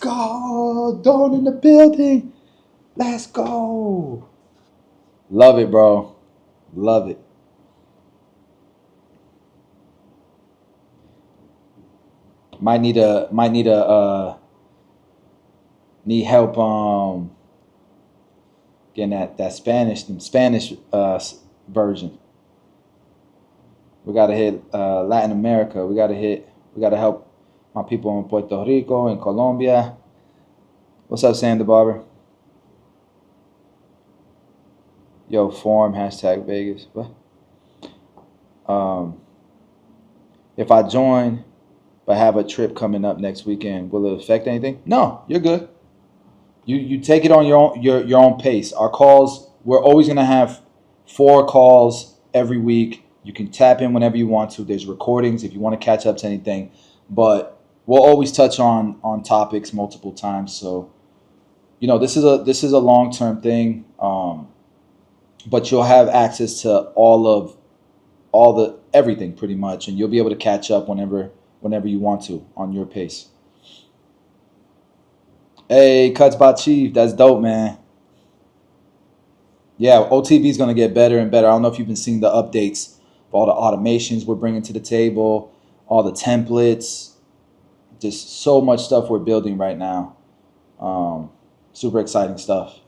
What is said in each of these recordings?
go. Dawn in the building. Let's go. Love it, bro. Love it. Need help getting that Spanish version. We gotta hit Latin America. We gotta help my people in Puerto Rico and Colombia. What's up, Sam the Barber? Yo, forum #Vegas. What? If I join but have a trip coming up next weekend, will it affect anything? No, you're good. You take it on your own pace. Our calls, we're always gonna have 4 calls every week. You can tap in whenever you want to. There's recordings if you want to catch up to anything, but we'll always touch on topics multiple times. So, this is a long-term thing, but you'll have access to all the everything pretty much, and you'll be able to catch up whenever you want to on your pace. Hey, Cuts by Chief, that's dope, man. Yeah, OTB is going to get better and better. I don't know if you've been seeing the updates of all the automations we're bringing to the table, all the templates, just so much stuff we're building right now. Super exciting stuff.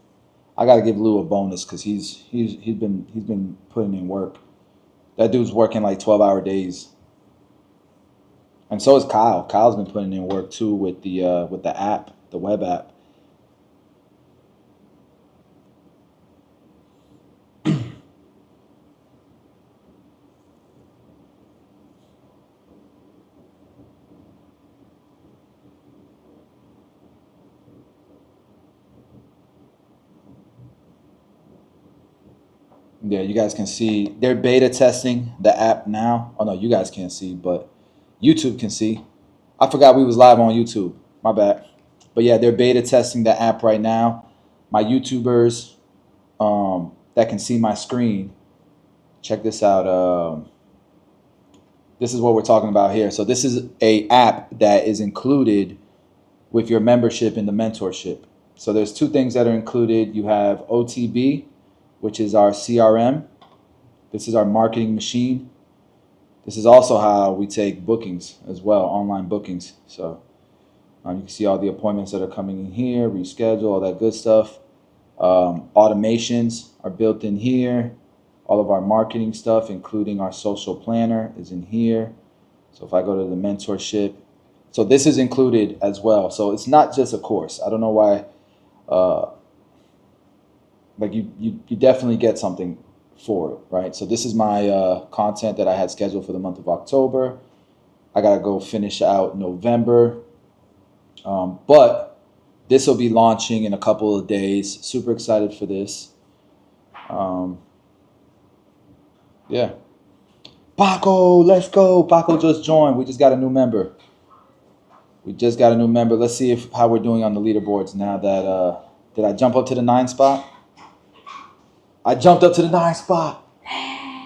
I got to give Lou a bonus because he's been putting in work. That dude's working like 12-hour days. And so is Kyle. Kyle's been putting in work too with the app, the web app. Yeah, you guys can see they're beta testing the app now. Oh no, you guys can't see, but YouTube can see. I forgot we was live on YouTube. My bad. But yeah, they're beta testing the app right now. My YouTubers that can see my screen, check this out. This is what we're talking about here. So this is a app that is included with your membership in the mentorship. So there's 2 things that are included. You have OTB, which is our CRM. This is our marketing machine. This is also how we take bookings as well, online bookings. So you can see all the appointments that are coming in here, reschedule, all that good stuff. Automations are built in here. All of our marketing stuff, including our social planner, is in here. So if I go to the mentorship, so this is included as well. So it's not just a course. I don't know why. Like you definitely get something for it, right? So this is my content that I had scheduled for the month of October. I gotta go finish out November, but this will be launching in a couple of days. Super excited for this. Yeah. Paco, let's go. Paco just joined. We just got a new member. Let's see how we're doing on the leaderboards now that did I jump up to the 9 spot? I jumped up to the 9 spot.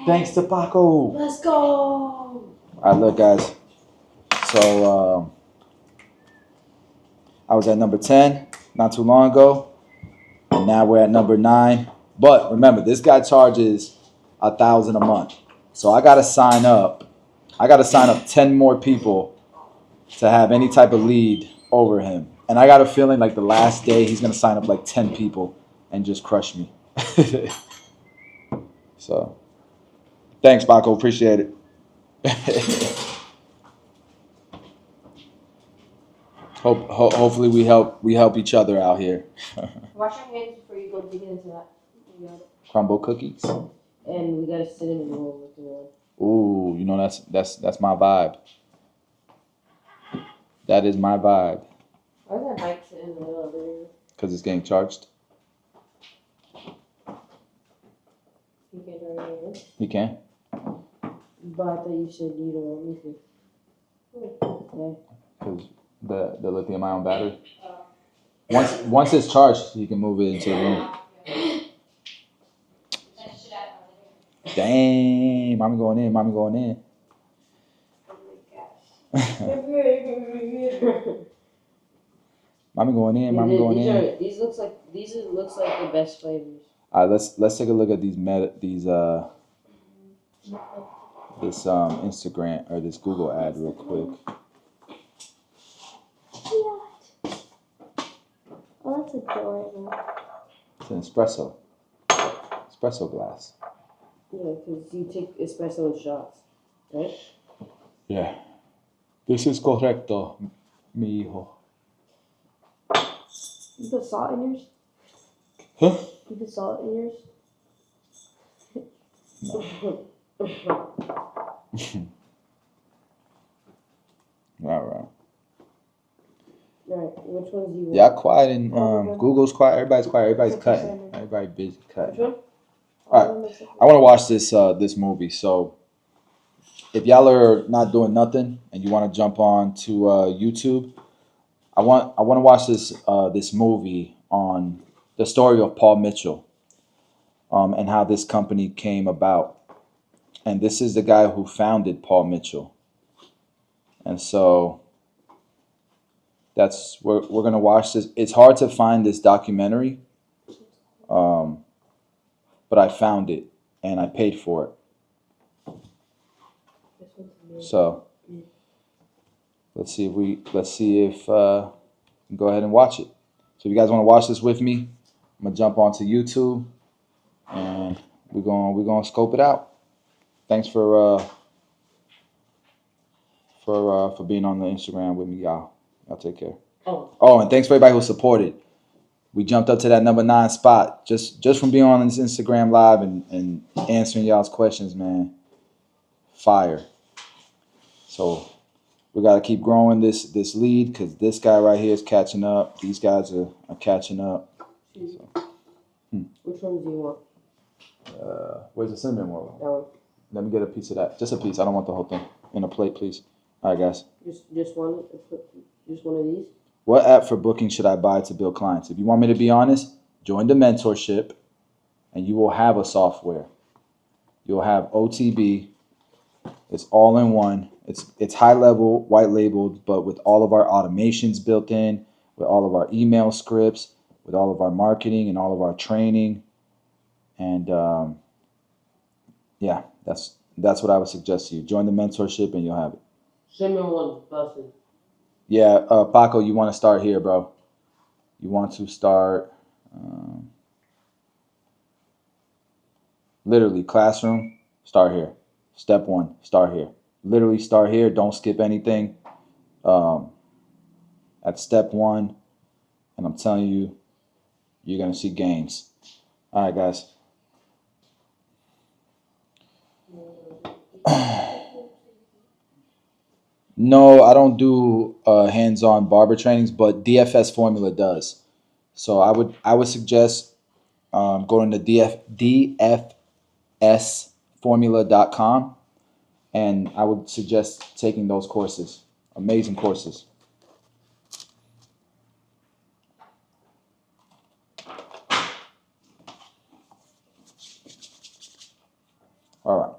Thanks to Paco. Let's go. All right, look, guys. So I was at number 10 not too long ago, and now we're at number 9. But remember, this guy charges $1,000 a month. So I gotta sign up. 10 more people to have any type of lead over him. And I got a feeling like the last day he's gonna sign up like 10 people and just crush me. So thanks, Paco. Appreciate it. Hopefully we help each other out here. Wash your hands before you go dig into that. Crumble cookies. And we gotta sit in the room with the one. Ooh, that's my vibe. That is my vibe. Why is that mic sitting in the middle of the room? Because it's getting charged. You can't do anything. You can? But I thought you said you don't want me to. Okay. Because the lithium ion battery. Once it's charged, you can move it into the room. Damn, mommy going in. Oh my gosh. Mommy going in. Mommy going in. These looks like the best flavors. All right, let's take a look at these this Instagram or this Google ad real quick. Oh, that's adorable. It's an espresso glass. Yeah, because you take espresso in shots, right? Yeah. This is correcto, mi hijo. You put salt in yours? Huh? You put salt in yours? No. All right. Alright, which ones do you want? Yeah, quiet and Google's quiet. Everybody's quiet. Everybody's cutting. Everybody busy cutting. Which one? All right. I want to watch this movie. So if y'all are not doing nothing and you want to jump on to YouTube, I want to watch this movie on the story of Paul Mitchell, and how this company came about. And this is the guy who founded Paul Mitchell. And so we're gonna watch this. It's hard to find this documentary, but I found it and I paid for it. So let's see if go ahead and watch it. So if you guys want to watch this with me, I'm gonna jump onto YouTube and we're gonna scope it out. Thanks for being on the Instagram with me, y'all. Y'all take care. Oh, and thanks for everybody who supported. We jumped up to that number 9 spot just from being on this Instagram live and answering y'all's questions, man. Fire. So we got to keep growing this lead because this guy right here is catching up. These guys are catching up. So, Which ones do you want? Where's the cinnamon roll? That one. Let me get a piece of that. Just a piece. I don't want the whole thing. In a plate, please. All right, guys. Just one? Just one of these? What app for booking should I buy to build clients? If you want me to be honest, join the mentorship and you will have a software. You'll have OTB. It's all in one. It's high level, white labeled, but with all of our automations built in, with all of our email scripts, with all of our marketing and all of our training. And yeah, that's what I would suggest to you. Join the mentorship and you'll have it. Cinnamon one's busted. Yeah, Paco, you want to start here, bro. You want to start literally classroom, start here. Step 1, start here. Literally start here. Don't skip anything. At step 1, and I'm telling you, you're going to see gains. All right, guys. No, I don't do hands-on barber trainings, but DFS Formula does. So I would suggest going to dfsformula.com, and I would suggest taking those courses. Amazing courses. All right.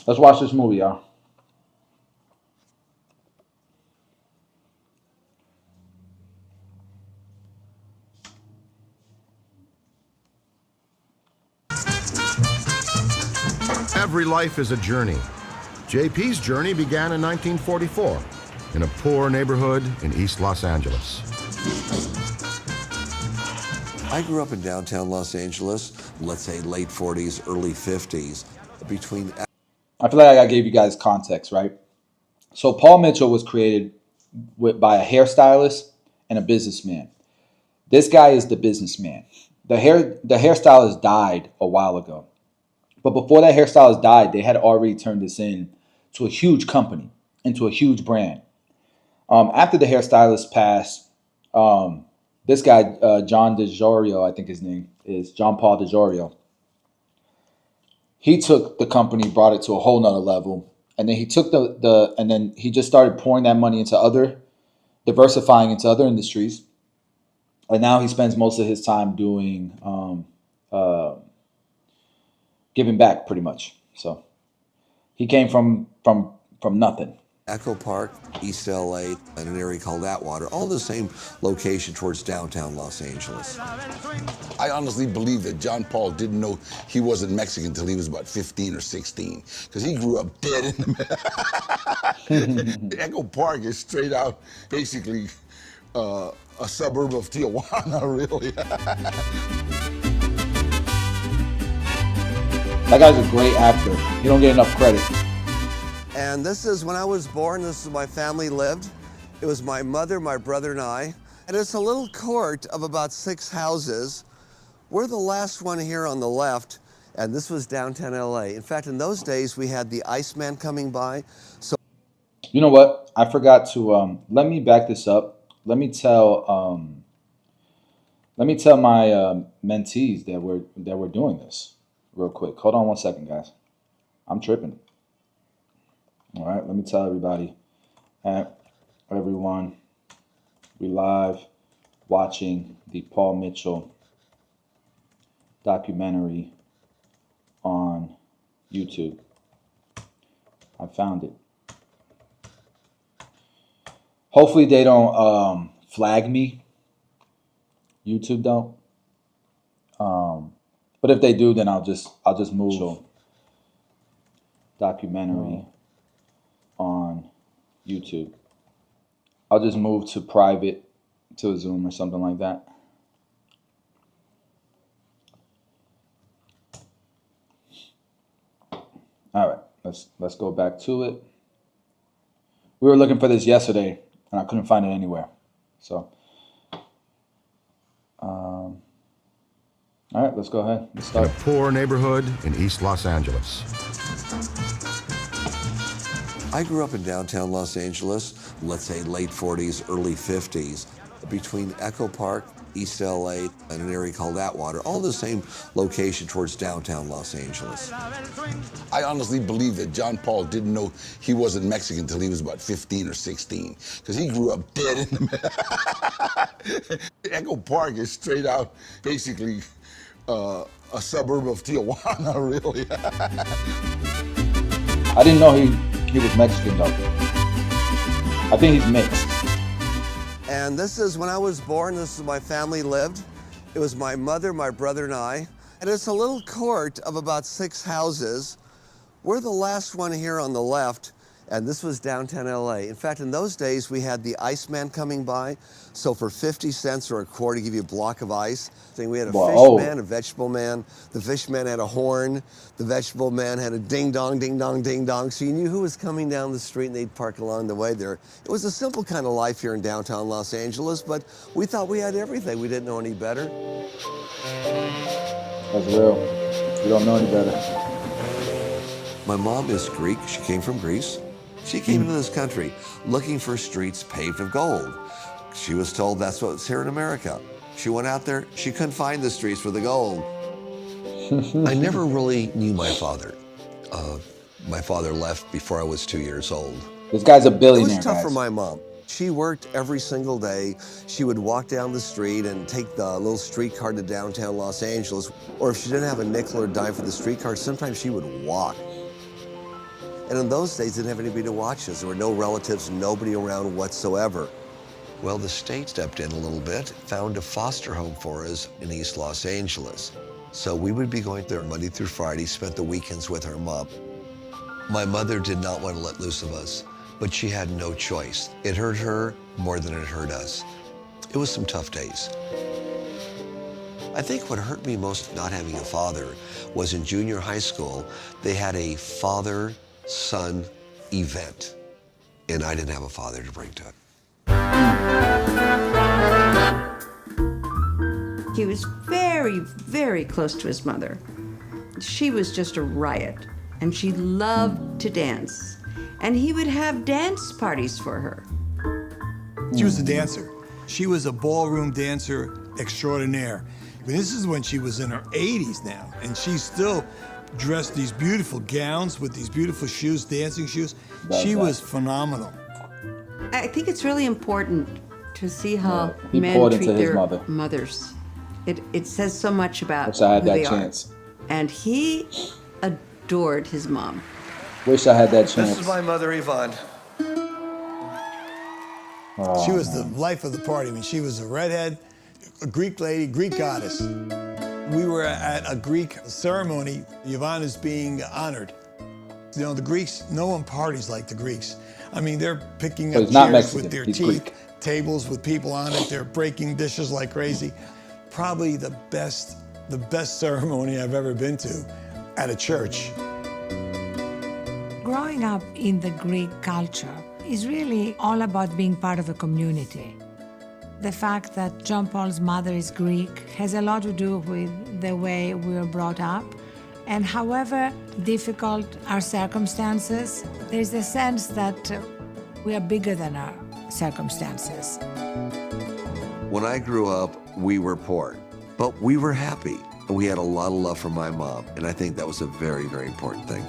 Let's watch this movie, y'all. Every life is a journey. JP's journey began in 1944 in a poor neighborhood in East Los Angeles. I grew up in downtown Los Angeles, let's say late 40s, early 50s. I feel like I gave you guys context, right? So Paul Mitchell was created by a hairstylist and a businessman. This guy is the businessman. The hairstylist died a while ago. But before that hairstylist died, they had already turned this into a huge company, into a huge brand. After the hairstylist passed, this guy, John DeJorio, I think his name is John Paul DeJorio, he took the company, brought it to a whole nother level. And then he took and then he just started pouring that money into diversifying into other industries. And now he spends most of his time doing giving back, pretty much. So he came from nothing. Echo Park, East LA, and an area called Atwater, all the same location towards downtown Los Angeles. I honestly believe that John Paul didn't know he wasn't Mexican until he was about 15 or 16, because he grew up dead in the Echo Park is straight out, basically a suburb of Tijuana, really. That guy's a great actor. He don't get enough credit. And this is when I was born, this is where my family lived. It was my mother, my brother, and I. And it's a little court of about 6 houses. We're the last one here on the left, and this was downtown LA. In fact, in those days, we had the Iceman coming by. So, You know what? I forgot to let me back this up. Let me tell my mentees that we're doing this real quick. Hold on one second, guys. I'm tripping. All right, let me tell everybody, everyone, we live watching the Paul Mitchell documentary on YouTube. I found it. Hopefully they don't flag me. YouTube don't. But if they do, then I'll just move documentary on YouTube. I'll just move to private, to a Zoom or something like that. All right, let's go back to it. We were looking for this yesterday, and I couldn't find it anywhere. So, all right, let's go ahead. Let's In a start. poor neighborhood in East Los Angeles. I grew up in downtown Los Angeles, let's say late 40s, early 50s, between Echo Park, East LA, and an area called Atwater, all the same location towards downtown Los Angeles. I honestly believe that John Paul didn't know he wasn't Mexican until he was about 15 or 16, because he grew up dead in the Echo Park is straight out, basically a suburb of Tijuana, really. I didn't know he was Mexican though. I think he's mixed. And this is when I was born, this is where my family lived. It was my mother, my brother, and I. And it's a little court of about 6 houses. We're the last one here on the left, and this was downtown LA. In fact, in those days, we had the Iceman coming by. So for 50 cents or a quarter, give you a block of ice. So we had a Whoa. fish man, a vegetable man. The fish man had a horn. The vegetable man had a ding dong, ding dong, ding dong. So you knew who was coming down the street, and they'd park along the way there. It was a simple kind of life here in downtown Los Angeles, but we thought we had everything. We didn't know any better. That's real. You don't know any better. My mom is Greek. She came from Greece. She came into this country looking for streets paved with gold. She was told that's what's here in America. She went out there, she couldn't find the streets for the gold. I never really knew my father. My father left before I was 2 years old. This guy's a It billionaire, was tough guys. for my mom. She worked every single day. She would walk down the street and take the little streetcar to downtown Los Angeles. Or if she didn't have a nickel or dime for the streetcar, sometimes she would walk. And in those days, they didn't have anybody to watch us. There were no relatives, nobody around whatsoever. Well, the state stepped in a little bit, found a foster home for us in East Los Angeles. So we would be going there Monday through Friday, spent the weekends with her mom. My mother did not want to let loose of us, but she had no choice. It hurt her more than it hurt us. It was some tough days. I think what hurt me most not having a father was in junior high school, they had a father-son event, and I didn't have a father to bring to it. He was very, very close to his mother. She was just a riot, and she loved to dance. And he would have dance parties for her. She was a dancer. She was a ballroom dancer extraordinaire. But this is when she was in her 80s now, and she still dressed these beautiful gowns with these beautiful shoes, dancing shoes. She was phenomenal. I think it's really important to see how He men poured treat into his their mother. mothers. It says so much about Wish I had who that they chance. are. And he adored his mom. Wish I had that chance. This is my mother, Yvonne. She was the life of the party. I mean, she was a redhead, a Greek lady, Greek goddess. We were at a Greek ceremony. Yvonne's being honored. You know, the Greeks, no one parties like the Greeks. I mean, they're picking So up he's not chairs Mexican, with their he's teeth, Greek. tables with people on it. They're breaking dishes like crazy. Probably the best ceremony I've ever been to at a church. Growing up in the Greek culture is really all about being part of a community. The fact that John Paul's mother is Greek has a lot to do with the way we were brought up. And however difficult our circumstances, there's a sense that we are bigger than our circumstances. When I grew up, we were poor, but we were happy. And we had a lot of love for my mom. And I think that was a very, very important thing.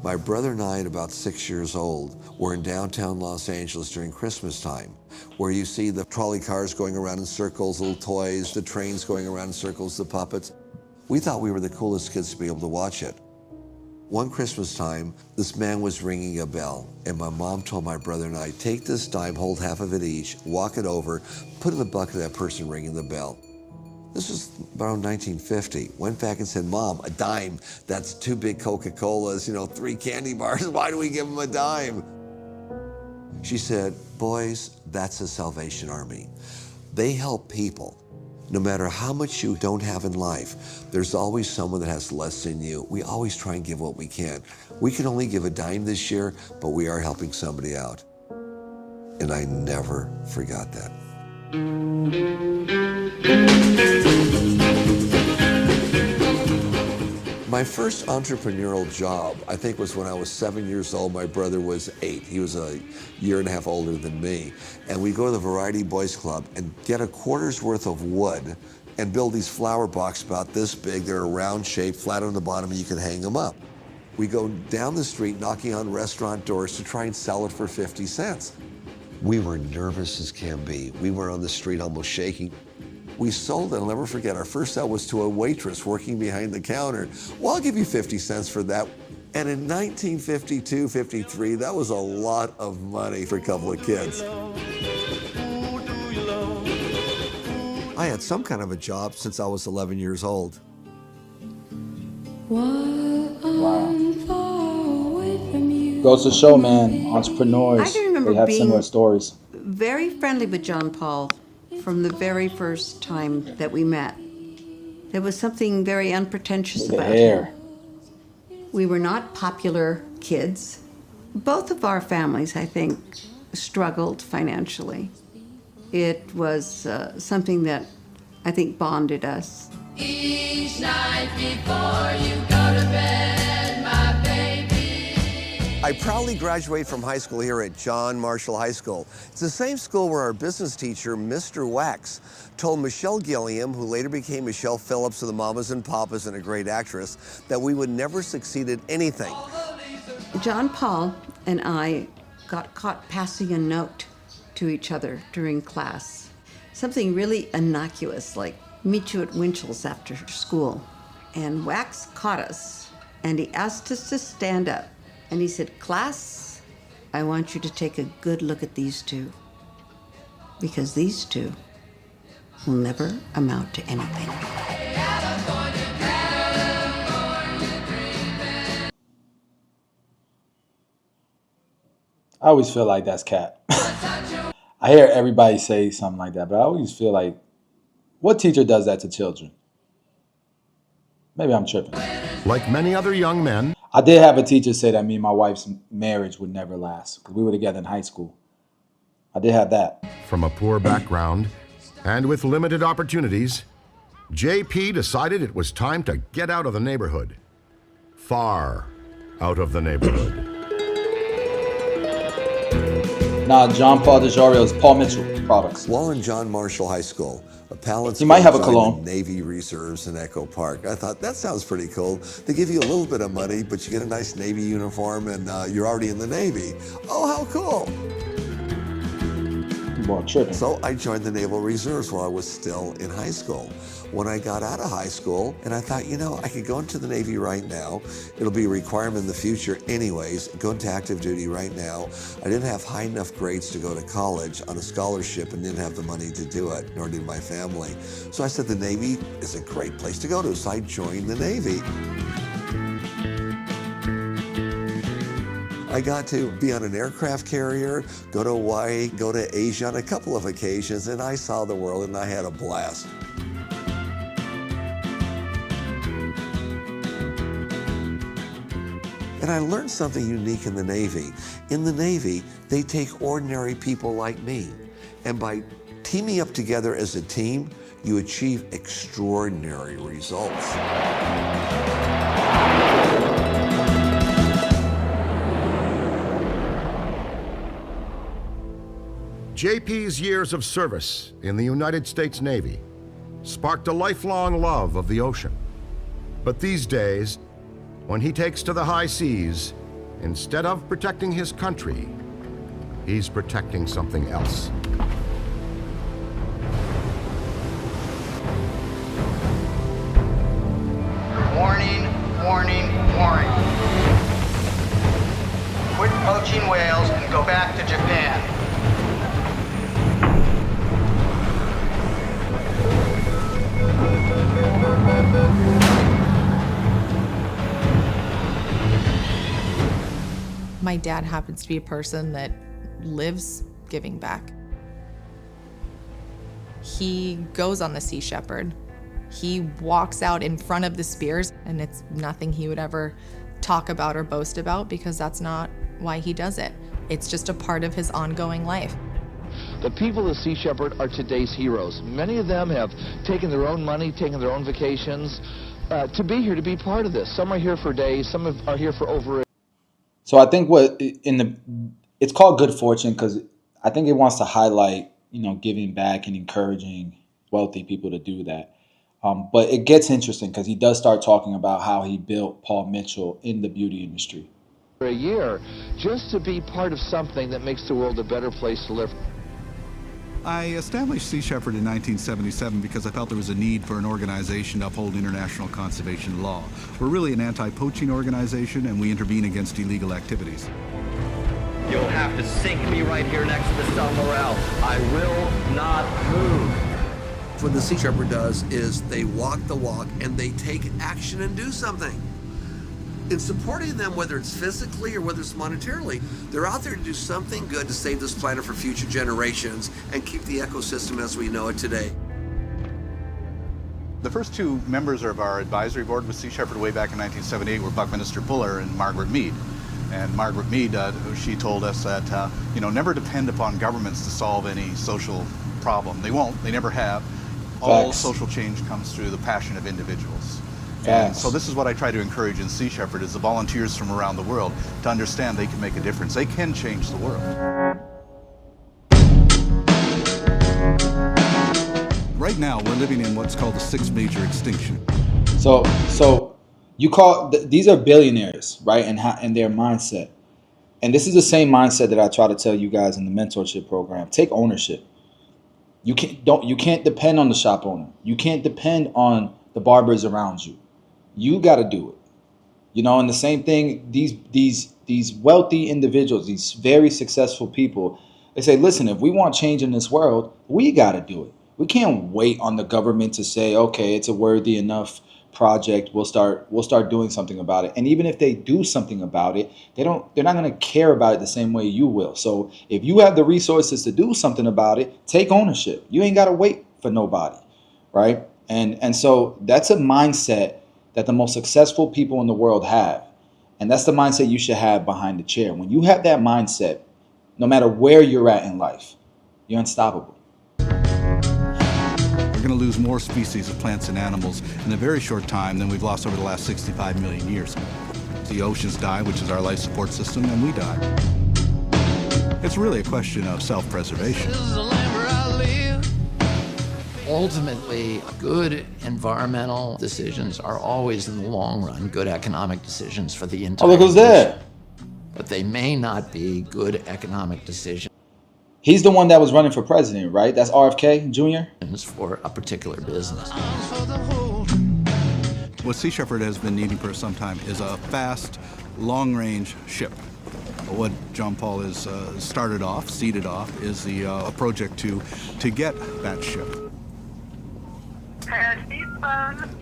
My brother and I, at about 6 years old, were in downtown Los Angeles during Christmas time, where you see the trolley cars going around in circles, little toys, the trains going around in circles, the puppets. We thought we were the coolest kids to be able to watch it. One Christmas time, this man was ringing a bell, and my mom told my brother and I, take this dime, hold half of it each, walk it over, put it in the bucket of that person ringing the bell. This was around 1950. Went back and said, Mom, a dime, that's 2 big Coca-Colas, 3 candy bars. Why do we give them a dime? She said, boys, that's the Salvation Army. They help people. No matter how much you don't have in life, there's always someone that has less than you. We always try and give what we can. We can only give a dime this year, but we are helping somebody out. And I never forgot that. My first entrepreneurial job, I think, was when I was 7 years old. My brother was 8. He was a year and a half older than me. And we'd go to the Variety Boys Club and get a quarter's worth of wood and build these flower boxes about this big. They're a round shape, flat on the bottom, and you can hang them up. We go down the street knocking on restaurant doors to try and sell it for 50 cents. We were nervous as can be. We were on the street almost shaking. We sold it, I'll never forget, our first sale was to a waitress working behind the counter. Well, I'll give you 50 cents for that. And in 1952, 53, that was a lot of money for a couple of kids. I had some kind of a job since I was 11 years old. Wow. Goes to show, man, entrepreneurs, I can remember they have being similar stories. very friendly with John Paul from the very first time that we met. There was something very unpretentious The about hair. him. We were not popular kids. Both of our families, I think, struggled financially. It was something that I think bonded us. Each night before you go to bed, my baby. I proudly graduated from high school here at John Marshall High School. It's the same school where our business teacher, Mr. Wax, told Michelle Gilliam, who later became Michelle Phillips of the Mamas and Papas and a great actress, that we would never succeed at anything. John Paul and I got caught passing a note to each other during class. Something really innocuous, like meet you at Winchell's after school. And Wax caught us, and he asked us to stand up. And he said, class, I want you to take a good look at these two, because these two will never amount to anything. I always feel like that's cap. I hear everybody say something like that, but I always feel like, what teacher does that to children? Maybe I'm tripping. Like many other young men, I did have a teacher say that me and my wife's marriage would never last because we were together in high school. I did have that. from a poor background and with limited opportunities, JP decided it was time to get out of the neighborhood. Far out of the neighborhood. Nah, John Paul DeJorio's Paul Mitchell products. While in John Marshall High School, a Palance You might have a joined cologne. the Navy Reserves in Echo Park. I thought, that sounds pretty cool. They give you a little bit of money, but you get a nice Navy uniform and you're already in the Navy. Oh, how cool. basketball tripping. So I joined the Naval Reserves while I was still in high school. When I got out of high school, and I thought, you know, I could go into the Navy right now. It'll be a requirement in the future anyways, go into active duty right now. I didn't have high enough grades to go to college on a scholarship and didn't have the money to do it, nor did my family. So I said the Navy is a great place to go to, so I joined the Navy. I got to be on an aircraft carrier, go to Hawaii, go to Asia on a couple of occasions, and I saw the world and I had a blast. And I learned something unique in the Navy. In the Navy, they take ordinary people like me, and by teaming up together as a team, you achieve extraordinary results. JP's years of service in the United States Navy sparked a lifelong love of the ocean. But these days, when he takes to the high seas, instead of protecting his country, he's protecting something else. Warning, warning, warning. Quit poaching whales and go back to Japan. My dad happens to be a person that lives giving back. He goes on the Sea Shepherd. He walks out in front of the spears, and it's nothing he would ever talk about or boast about because that's not why he does it. It's just a part of his ongoing life. The people of the Sea Shepherd are today's heroes. Many of them have taken their own money, taken their own vacations to be here, to be part of this. Some are here for days, some are here for over a... So I think it's called good fortune because I think it wants to highlight, giving back and encouraging wealthy people to do that. But it gets interesting because he does start talking about how he built Paul Mitchell in the beauty industry. For a year, just to be part of something that makes the world a better place to live. I established Sea Shepherd in 1977 because I felt there was a need for an organization to uphold international conservation law. We're really an anti-poaching organization, and we intervene against illegal activities. You'll have to sink me right here next to the Stella Morale. I will not move. What the Sea Shepherd does is they walk the walk and they take action and do something. In supporting them, whether it's physically or whether it's monetarily, they're out there to do something good to save this planet for future generations and keep the ecosystem as we know it today. The first two members of our advisory board with Sea Shepherd way back in 1978 were Buckminster Fuller and Margaret Mead. And Margaret Mead, she told us that, never depend upon governments to solve any social problem. They won't, they never have. All social change comes through the passion of individuals. And so this is what I try to encourage in Sea Shepherd is the volunteers from around the world to understand they can make a difference. They can change the world. Right now, we're living in what's called the sixth major extinction. So you call these are billionaires, right? And their mindset. And this is the same mindset that I try to tell you guys in the mentorship program. Take ownership. You can't depend on the shop owner. You can't depend on the barbers around you. You got to do it. And the same thing, these wealthy individuals, these very successful people, they say, listen, if we want change in this world, we got to do it. We can't wait on the government to say, okay, it's a worthy enough project. We'll start doing something about it. And even if they do something about it, they're not going to care about it the same way you will. So if you have the resources to do something about it, take ownership. You ain't got to wait for nobody, right? And so that's a mindset that the most successful people in the world have. And that's the mindset you should have behind the chair. When you have that mindset, no matter where you're at in life, you're unstoppable. We're going to lose more species of plants and animals in a very short time than we've lost over the last 65 million years. The oceans die, which is our life support system, and we die. It's really a question of self-preservation. This is the land where I live. Ultimately, good environmental decisions are always, in the long run, good economic decisions for the entire look who's there. But they may not be good economic decisions. He's the one that was running for president, right? That's RFK Jr. For a particular business. What Sea Shepherd has been needing for some time is a fast, long-range ship. What John Paul has seeded off, is a project to get that ship.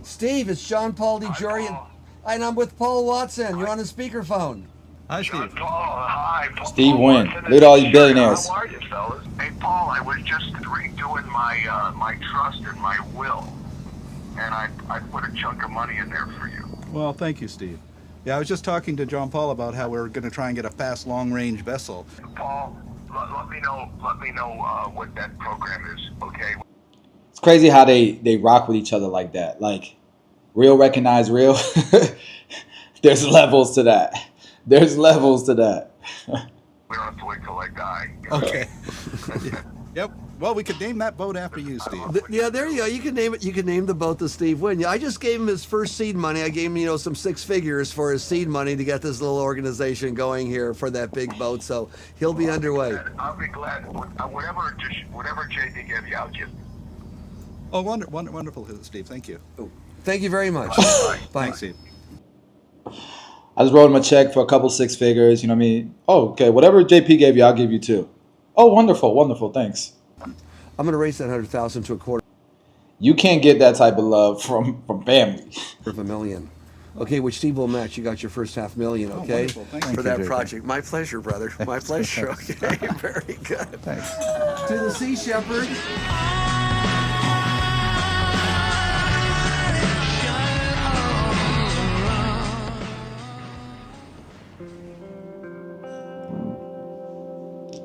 Steve, it's John Paul DeJorian, and I'm with Paul Watson. You're on the speakerphone. Hi, Steve. Hi, Paul. Steve Wynn. Look at all these billionaires. How are you, fellas? Hey, Paul, I was just redoing my trust and my will, and I put a chunk of money in there for you. Well, thank you, Steve. Yeah, I was just talking to John Paul about how we're going to try and get a fast, long-range vessel. Paul, let me know what that program is, okay? It's crazy how they rock with each other like that. Like, real recognize real. There's levels to that. There's levels to that. We don't have to wait till I die. Okay. Yep. Well, we could name that boat after you, Steve. Yeah, there you go. You can name it. You can name the boat the Steve Wynn. Yeah, I just gave him his first seed money. I gave him, some 6 figures for his seed money to get this little organization going here for that big boat. So he'll be underway. I'll be glad. Whatever JD gave you, I'll give you. Oh, wonderful, Steve. Thank you. Thank you very much. Bye. Thanks, Steve. I just wrote him a check for a couple 6 figures. You know what I mean? Oh, okay. Whatever JP gave you, I'll give you too. Oh, wonderful. Thanks. I'm going to raise that 100,000 to a quarter You can't get that type of love from family. of $1 million. Okay, which Steve will match. You got your first $500,000, okay? Wonderful. Thank you. For that JP. project. My pleasure, brother. My pleasure. Okay, very good. Thanks. To the Sea Shepherd.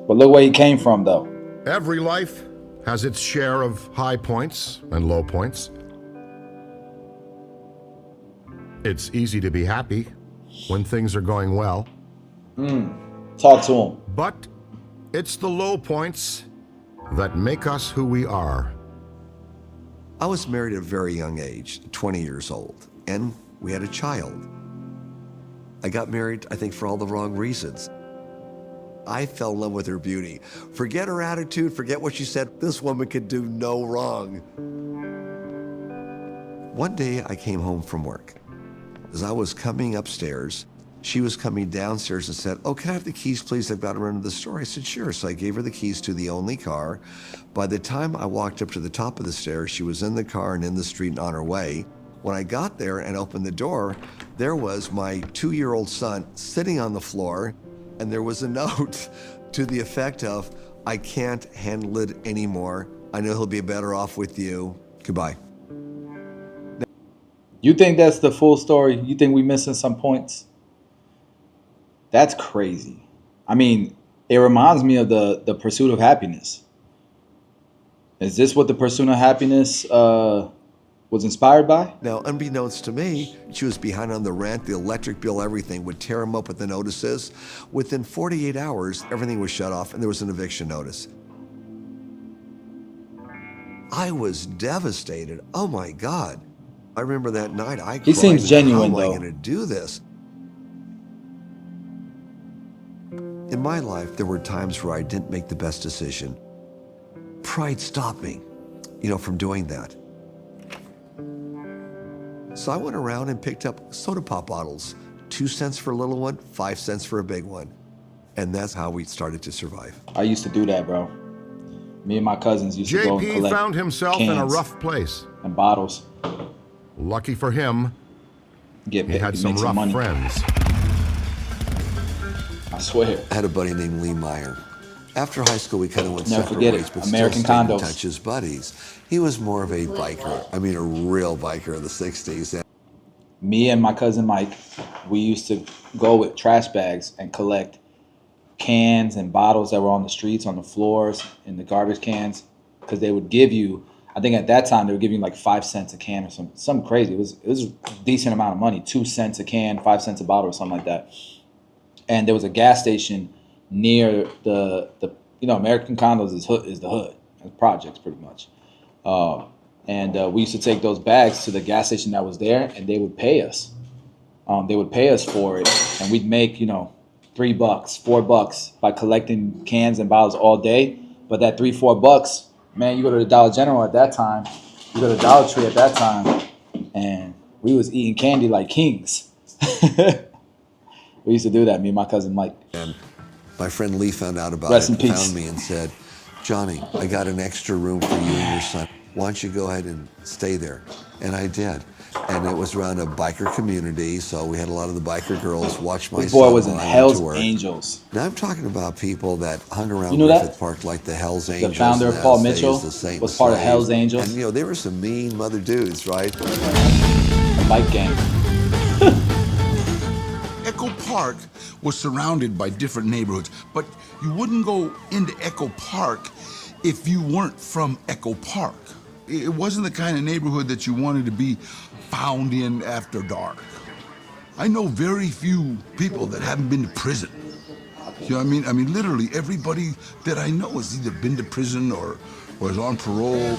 But look where he came from, though. Every life has its share of high points and low points. It's easy to be happy when things are going well. Talk to him. But it's the low points that make us who we are. I was married at a very young age, 20 years old, and we had a child. I got married, I think, for all the wrong reasons. I fell in love with her beauty. Forget her attitude, forget what she said. This woman could do no wrong. One day I came home from work. As I was coming upstairs, she was coming downstairs and said, "Oh, can I have the keys, please? I've got to run to the store." I said, "Sure." So I gave her the keys to the only car. By the time I walked up to the top of the stairs, she was in the car and in the street and on her way. When I got there and opened the door, there was my 2-year-old son sitting on the floor, and there was a note to the effect of, "I can't handle it anymore. I know he'll be better off with you. Goodbye." You think that's the full story? You think we missing some points? That's crazy. I mean, it reminds me of the Pursuit of Happiness. Is this what the Pursuit of Happiness was inspired by? Now, unbeknownst to me, she was behind on the rent, the electric bill, everything, would tear him up with the notices. Within 48 hours, everything was shut off and there was an eviction notice. I was devastated. Oh my God. I remember that night I cried. He seems genuine, How am I though. going to do this? In my life, there were times where I didn't make the best decision. Pride stopped me, from doing that. So I went around and picked up soda pop bottles, 2 cents for a little one, 5 cents for a big one. And that's how we started to survive. I used to do that, bro. Me and my cousins used to go and JP collect found himself in a cans rough place. and bottles. Lucky for him, he had some make rough money. friends. I swear. I had a buddy named Lee Meyer. After high school, we kind of went Never separate forget ways, it. but American still stayed in condos. touch as buddies. He was more of a biker. I mean, a real biker of the 60s. Me and my cousin Mike, we used to go with trash bags and collect cans and bottles that were on the streets, on the floors, in the garbage cans, because they would give you, I think at that time they would give you like 5 cents a can or something crazy. It was a decent amount of money, 2 cents a can, 5 cents a bottle or something like that. And there was a gas station near the American condos is the hood, the projects pretty much. And we used to take those bags to the gas station that was there, and they would pay us. They would pay us for it, and we'd make $3, $4 by collecting cans and bottles all day. But that $3-4, man, you go to the Dollar General at that time, you go to the Dollar Tree at that time, and we was eating candy like kings. We used to do that, me and my cousin Mike. And my friend Lee found out about Rest it, in peace. found me and said, Johnny, I got an extra room for you and your son. Why don't you go ahead and stay there? And I did. And it was around a biker community, so we had a lot of the biker girls watch my This boy son was in while I went Hell's to work. Angels. Now I'm talking about people that hung around You knew Griffith that? Park like the Hell's Angels. The founder and of Paul as they Mitchell used to say, was part of slaves. Hell's Angels. And you know, there were some mean mother dudes, right? The bike gang. Echo Park was surrounded by different neighborhoods, but you wouldn't go into Echo Park if you weren't from Echo Park. It wasn't the kind of neighborhood that you wanted to be found in after dark. I know very few people that haven't been to prison. You know what I mean? I mean, literally everybody that I know has either been to prison or is on parole.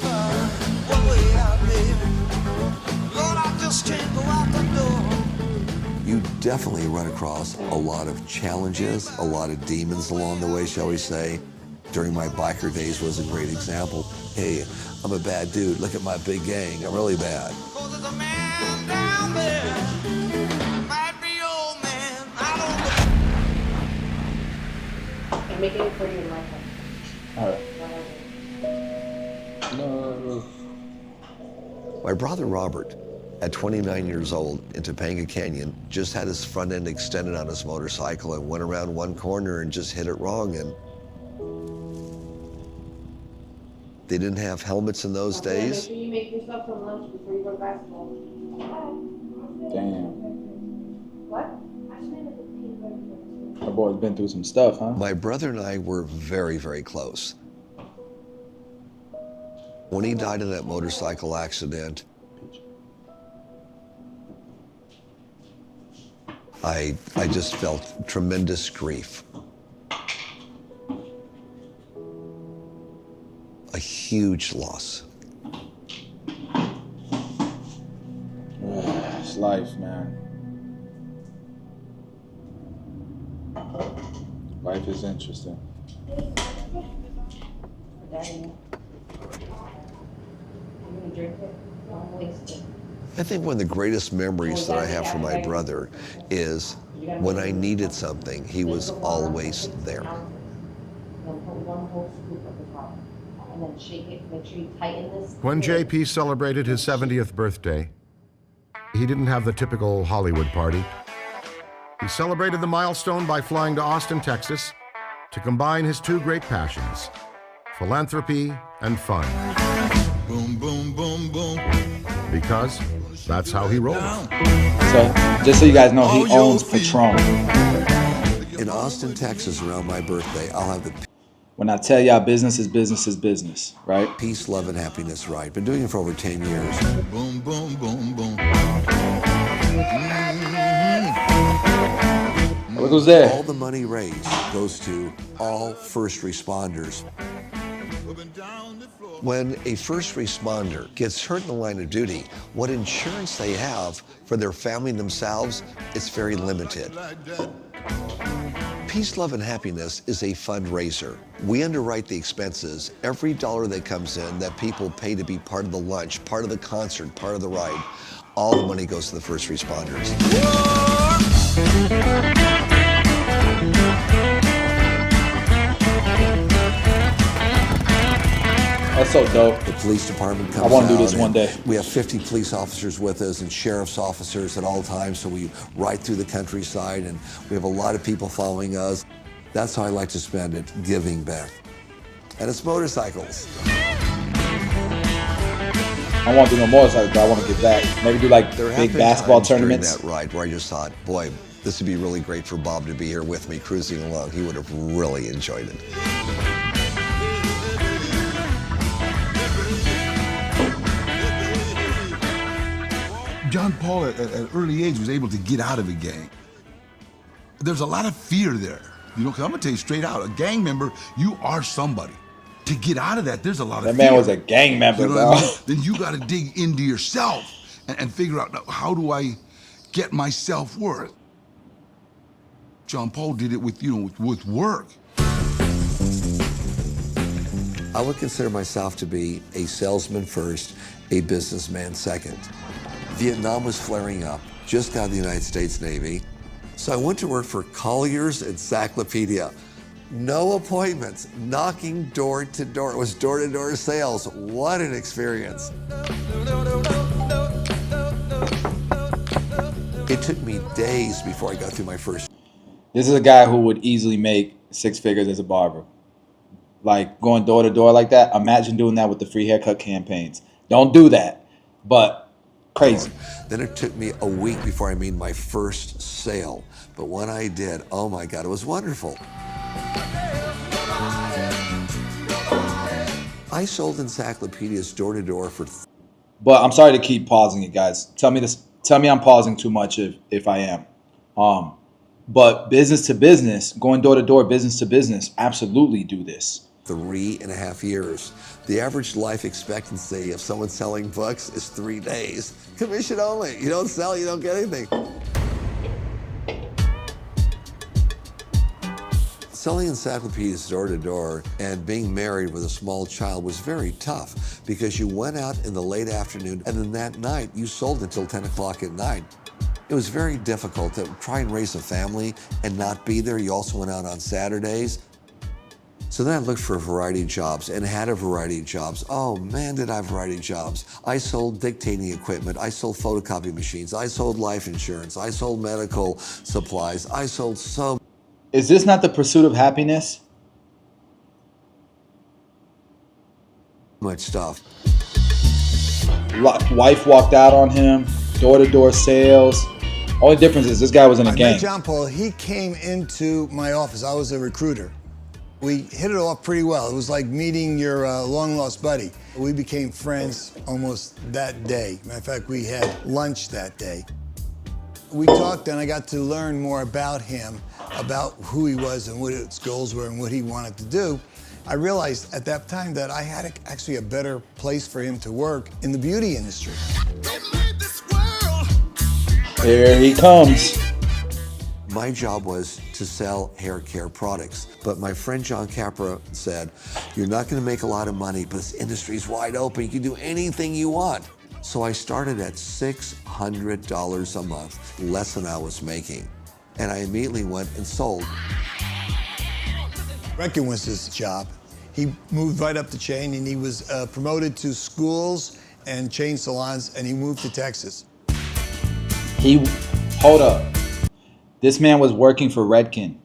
You definitely run across a lot of challenges, a lot of demons along the way, shall we say. During my biker days was a great example. Hey, I'm a bad dude. Look at my big gang. I'm really bad. I'm making it for you in my house. All right. My brother Robert, at 29 years old in Topanga Canyon, just had his front end extended on his motorcycle and went around one corner and just hit it wrong. And they didn't have helmets in those Okay, days. make sure you make yourself some lunch before you go to basketball. Damn. What? That boy's been through some stuff, huh? My brother and I were very, very close. When he died in that motorcycle accident, I just felt tremendous grief. A huge loss. It's life, man. Life is interesting. I think one of the greatest memories that I have from my brother is when I needed something, he was always there. When JP celebrated his 70th birthday, he didn't have the typical Hollywood party. He celebrated the milestone by flying to Austin, Texas, to combine his two great passions, philanthropy and fun. Boom, boom, boom, boom. Because that's how he rolls. So, just so you guys know, he owns Patron. In Austin, Texas, around my birthday, I'll have the When I tell y'all business is business is business, right? peace, love, and happiness ride. Been doing it for over 10 years. Boom, boom, boom, boom. Look who's there. All the money raised goes to all first responders. When a first responder gets hurt in the line of duty, what insurance they have for their family and themselves is very limited. Peace, Love, and Happiness is a fundraiser. We underwrite the expenses. Every dollar that comes in that people pay to be part of the lunch, part of the concert, part of the ride, all the money goes to the first responders. That's so dope. The police department comes I want to do out this one and day. We have 50 police officers with us and sheriff's officers at all times, so we ride through the countryside and we have a lot of people following us. That's how I like to spend it, giving back. And it's motorcycles. I want to do no motorcycles, but I want to get back. Maybe do like There have big been basketball times during tournaments. that ride where I just thought, boy, this would be really great for Bob to be here with me cruising along. He would have really enjoyed it. John Paul at an early age was able to get out of a gang. There's a lot of fear there, you know, because I'm gonna tell you straight out, a gang member, you are somebody. To get out of that, there's a lot of That fear. man was a gang member, You know bro. what I mean? Then you gotta dig into yourself and figure out, now, how do I get my self-worth? John Paul did it with, you know, with work. I would consider myself to be a salesman first, a businessman second. Vietnam was flaring up, just got out of the United States Navy. So I went to work for Collier's Encyclopedia. No appointments, knocking door to door. It was door-to-door sales. What an experience. It took me days before I got through my first. This is a guy who would easily make 6 figures as a barber. Like going door to door like that. Imagine doing that with the free haircut campaigns. Don't do that, but crazy. Then it took me a week before I made my first sale. But when I did, oh my God, it was wonderful. I sold encyclopedias door to door for. But I'm sorry to keep pausing it, guys. Tell me I'm pausing too much if I am. But business to business, going door to door, business to business, absolutely do this. 3.5 years. The average life expectancy of someone selling books is 3 days. Commission only. You don't sell, you don't get anything. Selling encyclopedias door to door and being married with a small child was very tough because you went out in the late afternoon and then that night you sold until 10 o'clock at night. It was very difficult to try and raise a family and not be there. You also went out on Saturdays. So then I looked for a variety of jobs and had a variety of jobs. Oh man, did I have a variety of jobs. I sold dictating equipment. I sold photocopy machines. I sold life insurance. I sold medical supplies. I sold so. Is this not the pursuit of happiness? Much stuff. Wife walked out on him, door-to-door sales. Only difference is this guy was in a gang. Met John Paul, he came into my office. I was a recruiter. We hit it off pretty well. It was like meeting your long-lost buddy. We became friends almost that day. Matter of fact, we had lunch that day. We talked and I got to learn more about him, about who he was and what his goals were and what he wanted to do. I realized at that time that I had actually a better place for him to work in the beauty industry. Here he comes. My job was to sell hair care products, but my friend John Capra said, you're not gonna make a lot of money, but this industry's wide open. You can do anything you want. So I started at $600 a month, less than I was making. And I immediately went and sold. Reckin was his job. He moved right up the chain and he was promoted to schools and chain salons and he moved to Texas. Hold up. This man was working for Redken.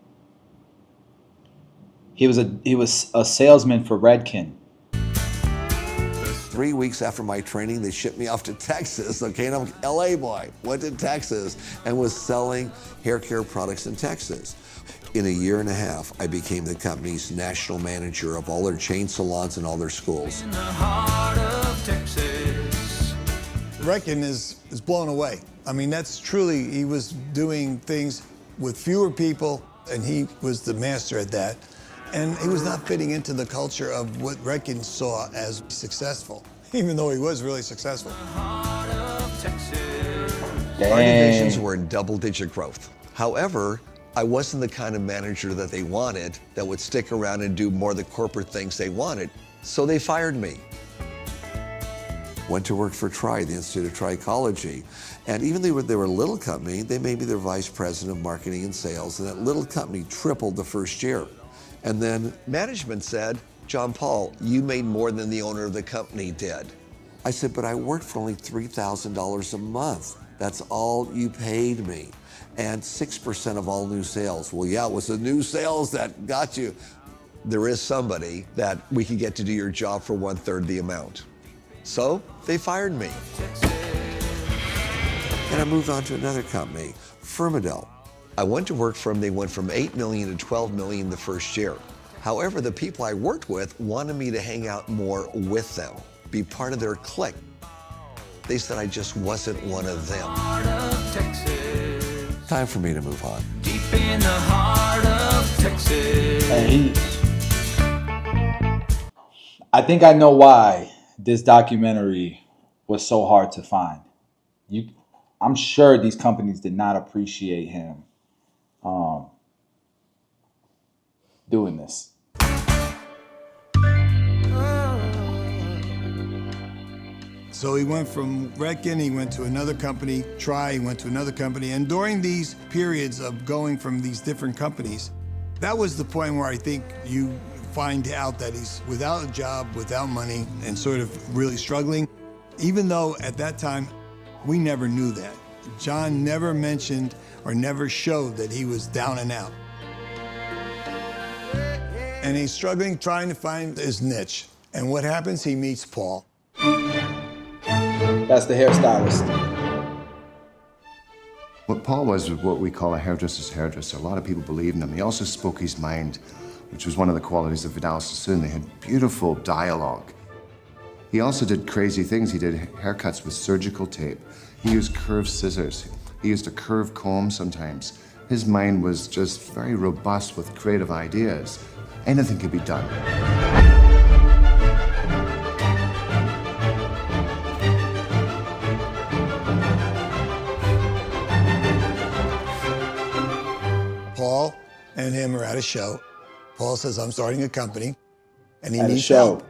He was a salesman for Redken. 3 weeks after my training, they shipped me off to Texas, okay? And I'm an LA boy, went to Texas and was selling hair care products in Texas. In a year and a half, I became the company's national manager of all their chain salons and all their schools. In the heart of Texas. Reckin is blown away. I mean, that's truly, he was doing things with fewer people and he was the master at that. And he was not fitting into the culture of what Reckin saw as successful, even though he was really successful. Heart of Texas. Our divisions were in double-digit growth. However, I wasn't the kind of manager that they wanted that would stick around and do more of the corporate things they wanted, so they fired me. Went to work for TRI, the Institute of Trichology. And even though they were a little company, they made me their vice president of marketing and sales, and that little company tripled the first year. And then management said, John Paul, you made more than the owner of the company did. I said, but I worked for only $3,000 a month. That's all you paid me. And 6% of all new sales. Well, yeah, it was the new sales that got you. There is somebody that we could get to do your job for 1/3 the amount. So they fired me. And I moved on to another company, Firmadel. I went to work for them. They went from 8 million to 12 million the first year. However, the people I worked with wanted me to hang out more with them, be part of their clique. They said I just wasn't one of them. Time for me to move on. Deep in the heart of Texas. I think I know why this documentary was so hard to find. I'm sure these companies did not appreciate him doing this. So he went from Redken, he went to another company, he went to another company. And during these periods of going from these different companies, that was the point where I think you find out that he's without a job, without money, and sort of really struggling. Even though at that time, we never knew that. John never mentioned or never showed that he was down and out. And he's struggling, trying to find his niche. And what happens? He meets Paul. That's the hairstylist. What Paul was what we call a hairdresser's hairdresser. A lot of people believed in him. He also spoke his mind, which was one of the qualities of Vidal Sassoon. They had beautiful dialogue. He also did crazy things. He did haircuts with surgical tape. He used curved scissors. He used a curved comb sometimes. His mind was just very robust with creative ideas. Anything could be done. Paul and him are at a show. Paul says, I'm starting a company, and he At a needs show. help.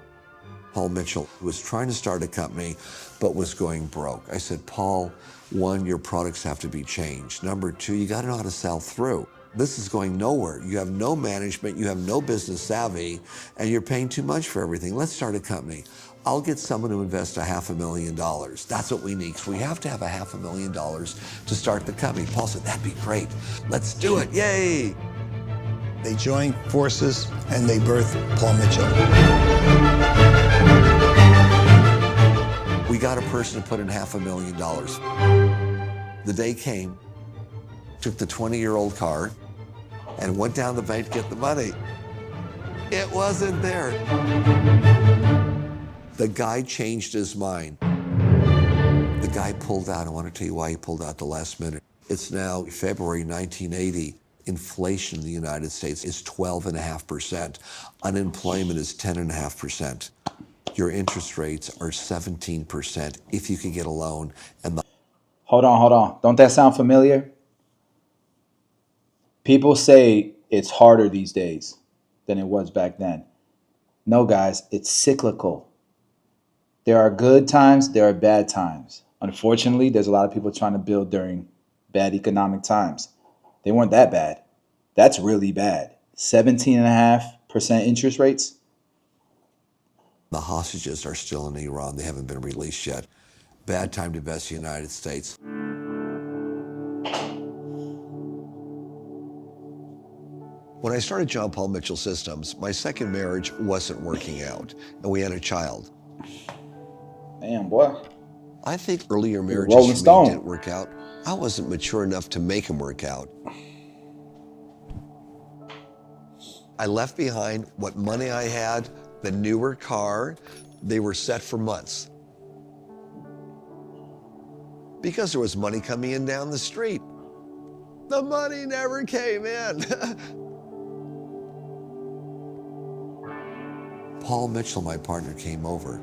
Paul Mitchell was trying to start a company, but was going broke. I said, Paul, one, your products have to be changed. Number two, you gotta know how to sell through. This is going nowhere. You have no management, you have no business savvy, and you're paying too much for everything. Let's start a company. I'll get someone to invest $500,000. That's what we need. So we have to have $500,000 to start the company. Paul said, that'd be great. Let's do it, yay. They join forces, and they birth Paul Mitchell. We got a person to put in $500,000. The day came, took the 20-year-old car, and went down the bank to get the money. It wasn't there. The guy changed his mind. The guy pulled out. I want to tell you why he pulled out the last minute. It's now February 1980. Inflation in the United States is 12.5%. Unemployment is 10.5%. Your interest rates are 17% if you could get a loan. And Hold on. Don't that sound familiar? People say it's harder these days than it was back then. No, guys, it's cyclical. There are good times, there are bad times. Unfortunately, there's a lot of people trying to build during bad economic times. They weren't that bad. That's really bad. 17.5% interest rates. the hostages are still in Iran. They haven't been released yet. Bad time to invest in the United States. When I started John Paul Mitchell Systems, my second marriage wasn't working out, and we had a child. Damn, boy. I think earlier You're marriages Rolling for Stone. me didn't work out. I wasn't mature enough to make them work out. I left behind what money I had, the newer car. They were set for months. Because there was money coming in down the street. The money never came in. Paul Mitchell, my partner, came over.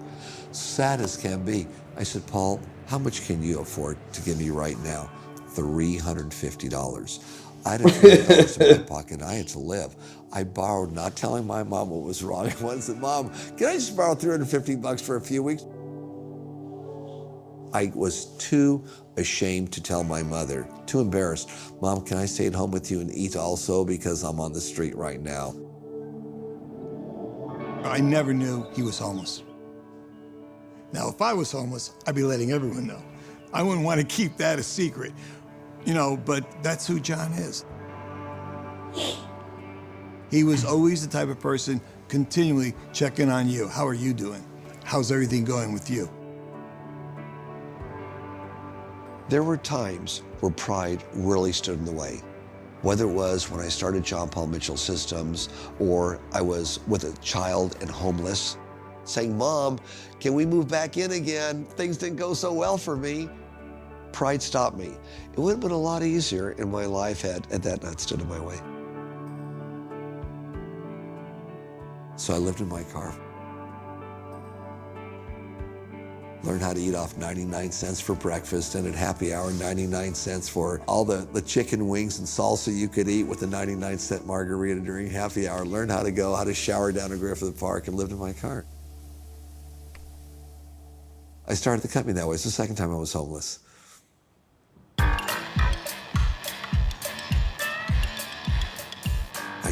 Sad as can be. I said, Paul, how much can you afford to give me right now? $350. I had $20 in my pocket. I had to live. I borrowed, not telling my mom what was wrong. I once said, Mom, can I just borrow $350 for a few weeks? I was too ashamed to tell my mother, too embarrassed. Mom, can I stay at home with you and eat also because I'm on the street right now? I never knew he was homeless. Now, if I was homeless, I'd be letting everyone know. I wouldn't want to keep that a secret, you know, but that's who John is. He was always the type of person continually checking on you. How are you doing? How's everything going with you? There were times where pride really stood in the way. Whether it was when I started John Paul Mitchell Systems or I was with a child and homeless, saying, Mom, can we move back in again? Things didn't go so well for me. Pride stopped me. It would have been a lot easier in my life had that not stood in my way. So I lived in my car. Learned how to eat off 99 cents for breakfast, and at happy hour, 99 cents for all the chicken wings and salsa you could eat with a 99-cent margarita during happy hour. Learned how to shower down at Griffith Park and lived in my car. I started the company that way. It's the second time I was homeless. I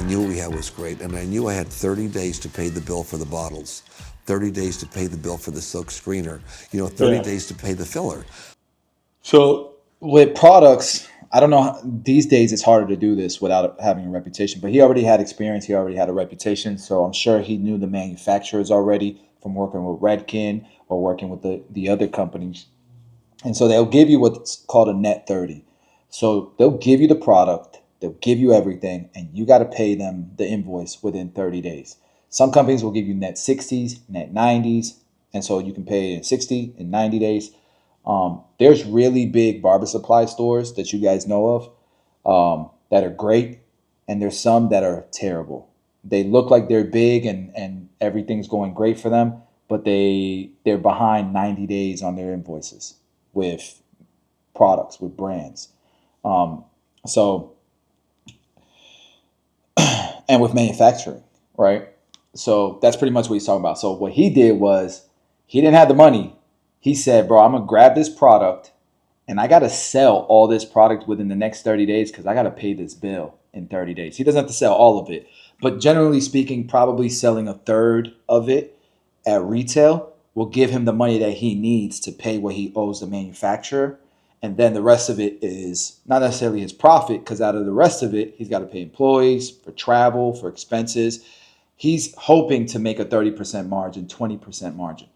knew what we had was great, and I knew I had 30 days to pay the bill for the bottles, 30 days to pay the bill for the silk screener, 30 days to pay the filler. So with products, I don't know, these days it's harder to do this without having a reputation, but he already had experience, he already had a reputation, so I'm sure he knew the manufacturers already from working with Redken or working with the other companies. And so they'll give you what's called a net 30. So they'll give you the product, they'll give you everything, and you got to pay them the invoice within 30 days. Some companies will give you net 60s, net 90s, and so you can pay in 60 and 90 days. There's really big barber supply stores that you guys know of that are great, and there's some that are terrible. They look like they're big and everything's going great for them, but they're behind 90 days on their invoices with products, with brands. So and with manufacturing, right? So that's pretty much what he's talking about. So what he did was he didn't have the money. He said, bro, I'm going to grab this product and I got to sell all this product within the next 30 days because I got to pay this bill in 30 days. He doesn't have to sell all of it. But generally speaking, probably selling a third of it at retail will give him the money that he needs to pay what he owes the manufacturer. And then the rest of it is not necessarily his profit, because out of the rest of it, he's got to pay employees for travel, for expenses. He's hoping to make a 30% margin, 20% margin.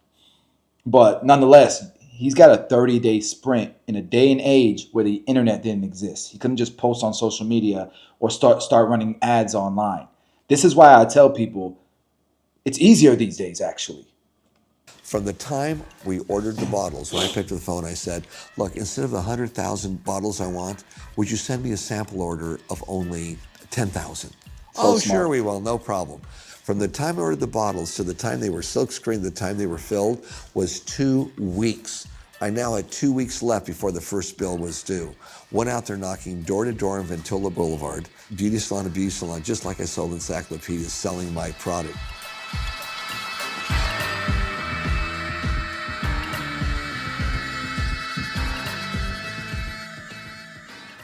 But nonetheless, he's got a 30-day sprint in a day and age where the internet didn't exist. He couldn't just post on social media or start running ads online. This is why I tell people it's easier these days, actually. From the time we ordered the bottles, when I picked up the phone, I said, look, instead of the 100,000 bottles I want, would you send me a sample order of only 10,000? Oh, sure we will, no problem. From the time I ordered the bottles to the time they were silk screened, the time they were filled was 2 weeks. I now had 2 weeks left before the first bill was due. Went out there knocking door to door on Ventola Boulevard, beauty salon to beauty salon, just like I sold encyclopedias, selling my product.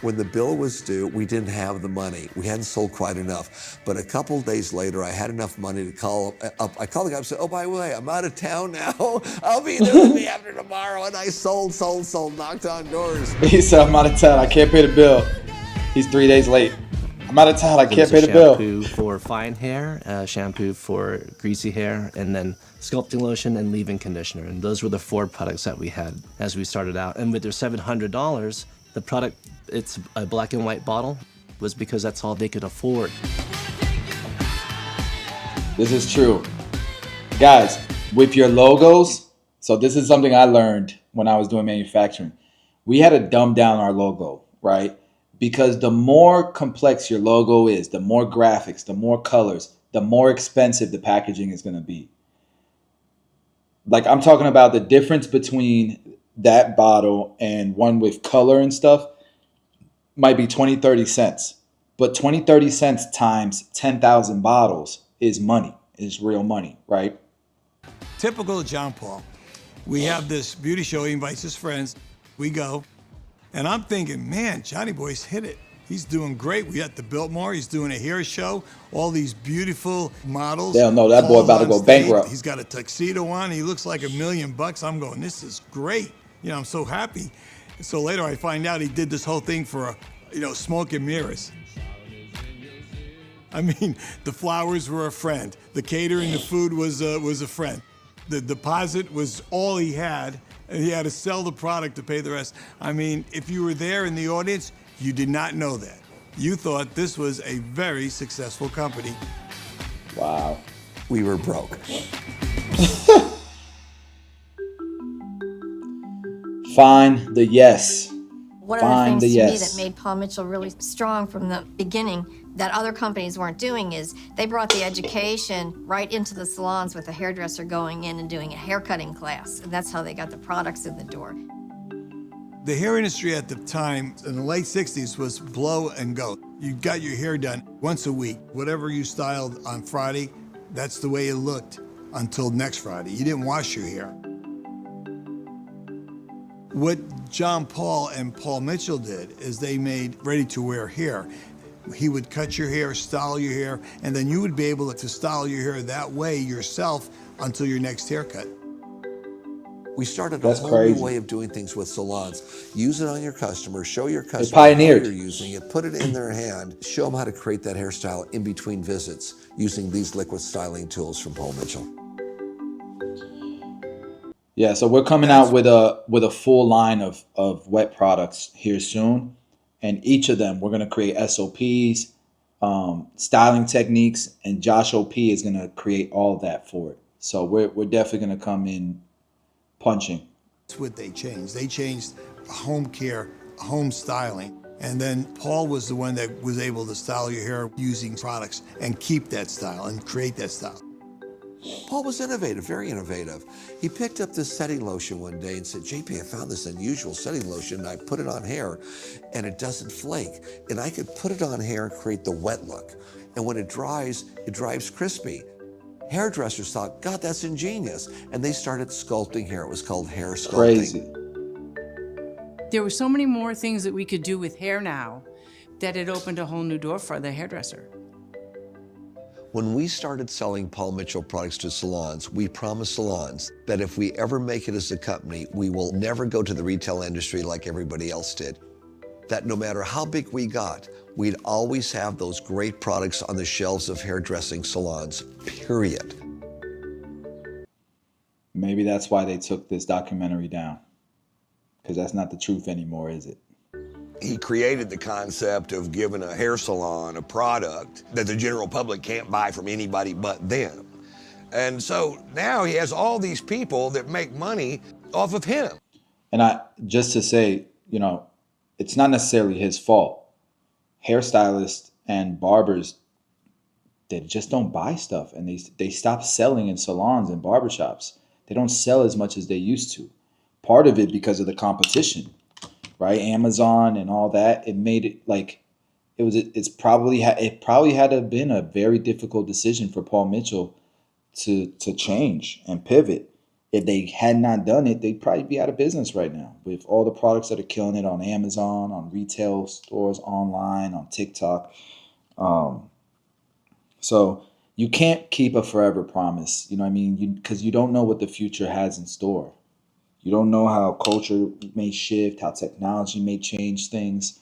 When the bill was due, we didn't have the money. We hadn't sold quite enough. But a couple of days later, I had enough money to call up. I called the guy and said, oh, by the way, I'm out of town now. I'll be there with me after tomorrow. And I sold, knocked on doors. He said, I'm out of town. I can't pay the bill. He's 3 days late. I'm out of town. I can't pay the bill. Shampoo for fine hair, shampoo for greasy hair, and then sculpting lotion and leave-in conditioner. And those were the 4 products that we had as we started out. And with their $700, the product, it's a black and white bottle, was because that's all they could afford. This is true. Guys, with your logos, so this is something I learned when I was doing manufacturing. We had to dumb down our logo, right? Because the more complex your logo is, the more graphics, the more colors, the more expensive the packaging is going to be. Like, I'm talking about the difference between that bottle and one with color and stuff might be 20, 30 cents. But 20, 30 cents times 10,000 bottles is money, is real money, right? Typical of John Paul. We have this beauty show. He invites his friends. We go. And I'm thinking, man, Johnny Boy's hit it. He's doing great. We at the Biltmore. He's doing a hair show. All these beautiful models. They'll know that boy about to go bankrupt. He's got a tuxedo on. He looks like $1 million. I'm going, this is great. I'm so happy. So later I find out he did this whole thing for, smoke and mirrors. I mean, the flowers were a friend. The catering, the food was a friend. The deposit was all he had, and he had to sell the product to pay the rest. I mean, if you were there in the audience, you did not know that. You thought this was a very successful company. Wow. We were broke. Find the yes. One of the things to me that made Paul Mitchell really strong from the beginning that other companies weren't doing is they brought the education right into the salons with a hairdresser going in and doing a haircutting class. And that's how they got the products in the door. The hair industry at the time, in the late 60s, was blow and go. You got your hair done once a week. Whatever you styled on Friday, that's the way it looked until next Friday. You didn't wash your hair. What John Paul and Paul Mitchell did is they made ready-to-wear hair. He would cut your hair, style your hair, and then you would be able to style your hair that way yourself until your next haircut. We started That's a whole crazy. new way of doing things with salons. Use it on your customer, show your customer how pioneered. you're using it, put it in their hand, show them how to create that hairstyle in between visits using these liquid styling tools from Paul Mitchell. Yeah, so we're coming out with a full line of wet products here soon, and each of them we're going to create SOPs, styling techniques, and Josh OP is going to create all of that for it. So we're definitely going to come in punching. That's what they changed. They changed home care, home styling. And then Paul was the one that was able to style your hair using products and keep that style and create that style. Paul was innovative, very innovative. He picked up this setting lotion one day and said, JP, I found this unusual setting lotion, and I put it on hair, and it doesn't flake. And I could put it on hair and create the wet look. And when it dries crispy. Hairdressers thought, God, that's ingenious. And they started sculpting hair. It was called hair sculpting. Crazy. There were so many more things that we could do with hair now that it opened a whole new door for the hairdresser. When we started selling Paul Mitchell products to salons, we promised salons that if we ever make it as a company, we will never go to the retail industry like everybody else did. That no matter how big we got, we'd always have those great products on the shelves of hairdressing salons, period. Maybe that's why they took this documentary down, because that's not the truth anymore, is it? He created the concept of giving a hair salon a product that the general public can't buy from anybody but them. And so now he has all these people that make money off of him. And just to say, it's not necessarily his fault. Hairstylists and barbers, they just don't buy stuff, and they stop selling in salons and barbershops. They don't sell as much as they used to. Part of it because of the competition, right? Amazon and all that. It made it like it probably had to have been a very difficult decision for Paul Mitchell to change and pivot. If they had not done it, they'd probably be out of business right now with all the products that are killing it on Amazon, on retail stores, online, on TikTok. So you can't keep a forever promise, you know what I mean? Because you don't know what the future has in store. You don't know how culture may shift, how technology may change things.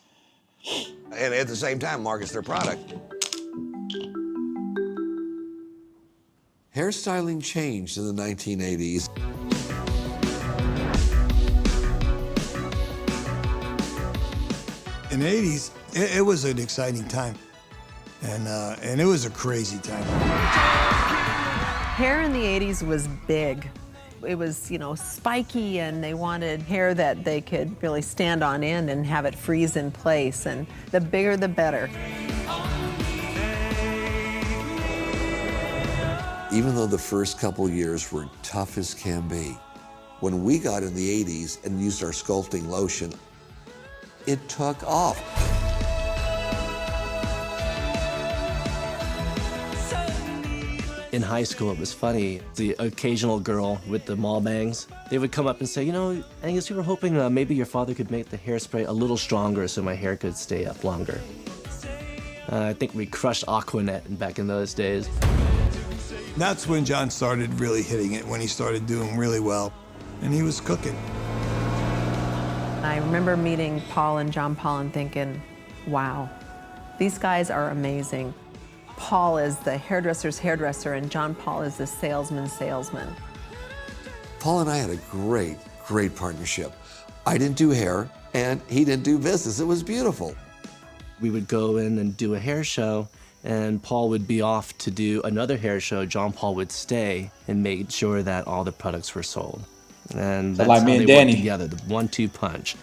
And at the same time, markets their product. Hairstyling changed in the 1980s. In the 80s, it was an exciting time. And it was a crazy time. Hair in the 80s was big. It was, spiky, and they wanted hair that they could really stand on end and have it freeze in place. And the bigger, the better. Even though the first couple years were tough as can be, when we got in the 80s and used our sculpting lotion, it took off. In high school, it was funny. The occasional girl with the mall bangs, they would come up and say, Angus, we were hoping maybe your father could make the hairspray a little stronger so my hair could stay up longer. I think we crushed Aquanet back in those days. That's when John started really hitting it, when he started doing really well, and he was cooking. I remember meeting Paul and John Paul and thinking, wow, these guys are amazing. Paul is the hairdresser's hairdresser, and John Paul is the salesman's salesman. Paul and I had a great, great partnership. I didn't do hair, and he didn't do business. It was beautiful. We would go in and do a hair show, and Paul would be off to do another hair show. John Paul would stay and make sure that all the products were sold. And that's like how me and they Danny. worked together, the 1-2 punch.